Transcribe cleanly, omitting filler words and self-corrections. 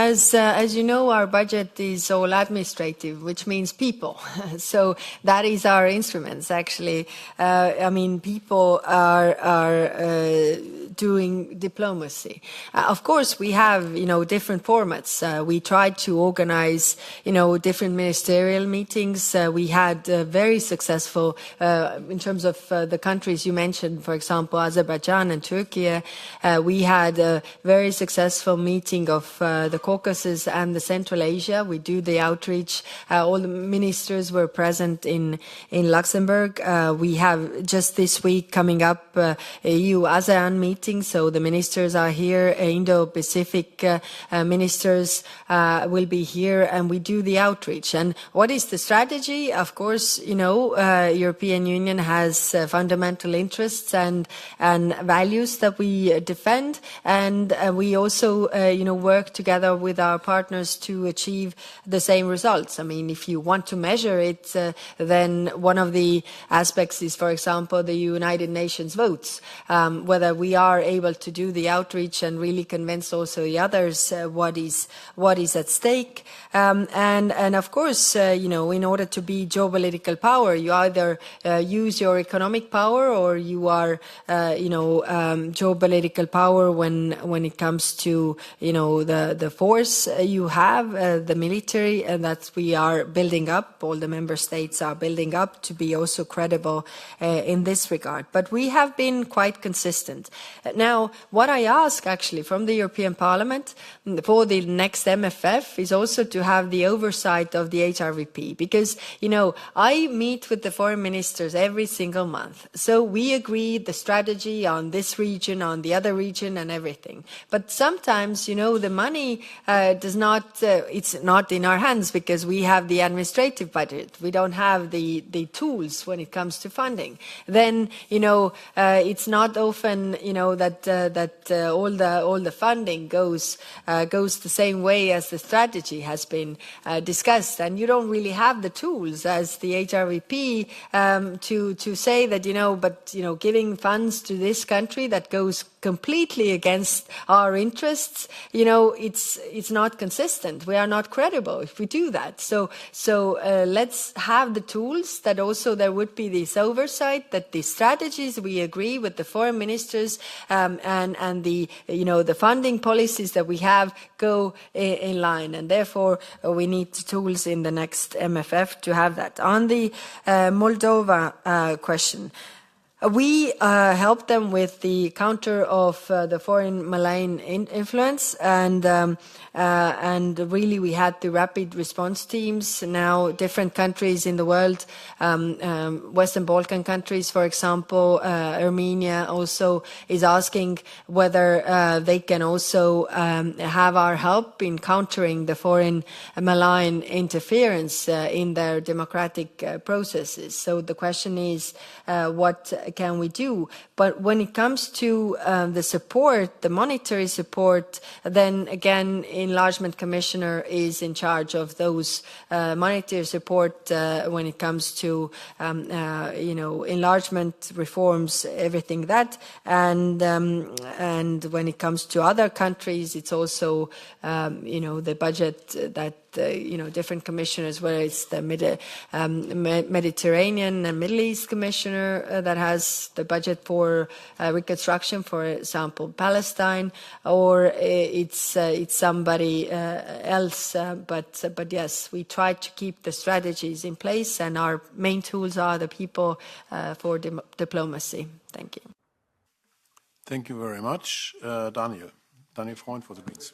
as you know, our budget is all administrative, which means people. So that is our instruments, actually. I mean, people are doing diplomacy. Of course, we have, different formats. We tried to organize, different ministerial meetings. We had very successful, in terms of the countries you mentioned, for example, Azerbaijan and Turkey. We had a very successful meeting of the Caucasus and the Central Asia. We do the outreach. All the ministers were present in Luxembourg. We have just this week coming up EU-ASEAN meeting, so the ministers are here. Indo-Pacific ministers will be here, and we do the outreach. And what is the strategy? Of course, European Union has fundamental interests and values that we defend, and we also work together with our partners to achieve the same results. I mean, if you want to measure it, then one of the aspects is, for example, the United Nations votes, whether we are able to do the outreach and really convince also the others what is at stake. And of course, in order to be geopolitical power, you either use your economic power, or you are, geopolitical power when it comes to, the force you have, the military, and that we are building up. All the member states are building up to be also credible in this regard. But we have been quite consistent. Now, what I ask actually from the European Parliament for the next MFF is also to have the oversight of the HRVP, because, I meet with the foreign ministers every single month. So we agree the strategy on this region, on the other region, and everything. But sometimes, the money does not, it's not in our hands, because we have the administrative budget. We don't have the tools when it comes to funding. Then, it's not often, that all the funding goes the same way as the strategy has been discussed, and you don't really have the tools as the HRVP to say that, giving funds to this country that goes completely against our interests, it's not consistent. We are not credible if we do that. So let's have the tools that also there would be this oversight, that the strategies we agree with the foreign ministers and the the funding policies that we have go in line, and therefore we need tools in the next MFF to have that. On the Moldova question, we helped them with the counter of the foreign malign influence, and really we had the rapid response teams. Now different countries in the world, Western Balkan countries, for example, Armenia also is asking whether they can also have our help in countering the foreign malign interference in their democratic processes. So the question is, what can we do? But when it comes to the support, the monetary support, then again, Enlargement Commissioner is in charge of those monetary support when it comes to enlargement reforms, everything that, and when it comes to other countries, it's also the budget that different commissioners, whether it's the Mediterranean and Middle East commissioner that has the budget for reconstruction, for example, Palestine, or it's somebody else. But yes, we try to keep the strategies in place, and our main tools are the people for diplomacy. Thank you. Thank you very much, Daniel. Daniel Freund for the Greens.